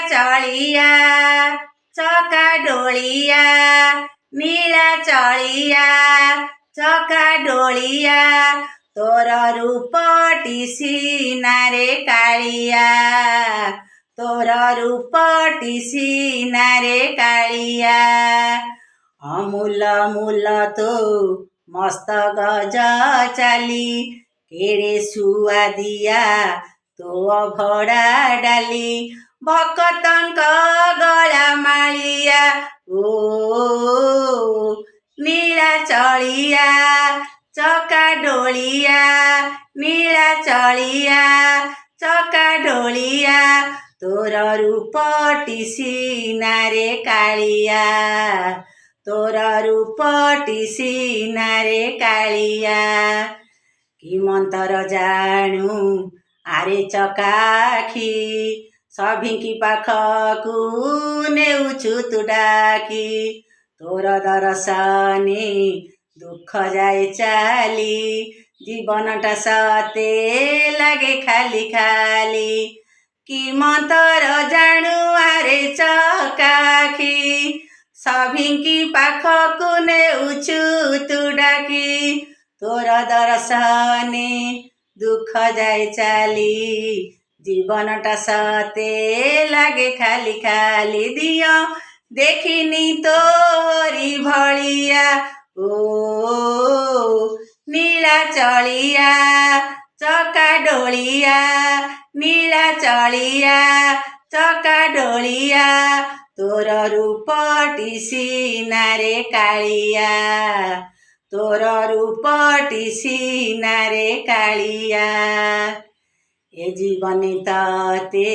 चलिया चका डोलिया नीला चलिया चका डोलिया तोर रूपटी सीना रे कालिया तोर रूपटी सीना रे कालिया अमूल मूल तो मस्त गज चाली केड़े सुआ दिया तो भड़ा डाली भक्तंक गला मालिया ओ नीला चलिया चका डोलिया नीला चलिया चका डोलिया तोर रूपटी सीना रे कालिया तोर रूपटी सीना रे कालिया कि मंतर जाणु आरे चकाखी सभिंकी पाखकु नेउछु तु डाकी तोर दर्शने दुख जाए चाली जीवनटा सते लागे खाली खाली कि मंतर जाणु आरे चकाखी सभिंकी पाखकु नेउछु तु डाकी तोर दर्शने दुख जाए चाली जीवनटा सते लागे खाली खाली दियो देखिनी तोरी भलिया ओ नीला चलिया चका डोलिया नीला चलिया चका डोलिया तोर रूपटी सीना रे कालिया तोर रूपटी सीना रे कालिया ए जीवने तते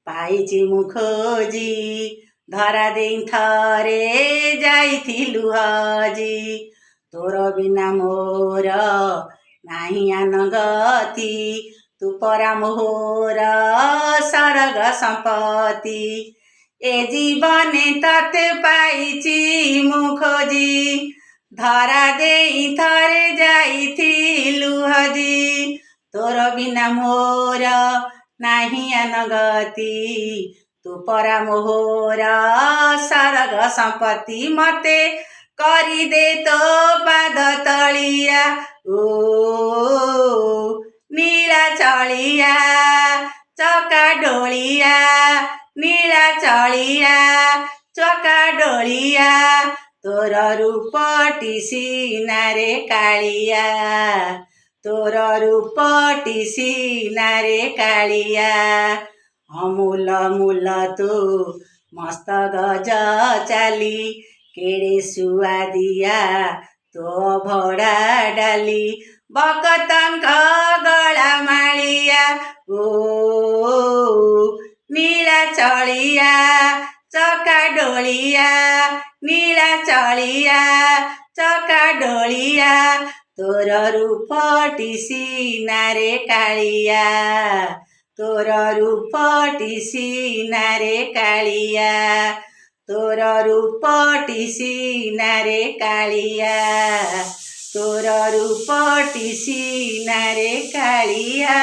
पाइछि मु खोजी धरा देई थरे जाइथिलु हजी तोर बिना मोर नाही आनगति तू परा मोर सरग संपत्ति ए जीवने तते पाइछि मु खोजी धरा देई थरे जाइथिलु हजी तोर बिना मोर नाही अनगति तू परा मोर सरग संपत्ति मते करी दे तो पाद तलिया ओ नीला चलिया चका डोलिया नीला चलिया चका डोलिया तोर रूपटी सीना रे कालिया तोर रूपटी सीना रे कालिया अमूल मूल तो मस्त गज चाली केड़े सुआ दिया तो भड़ा डाली भक्तंक गला मालिया ओ नीला चलिया चका डोलिया नीला चलिया चका डोलिया तोर रूपटी सीना रे कालिया तोर रूपटी सीना रे कालिया तोर रूपटी सीना रे कालिया तोर रूपटी सीना रे कालिया।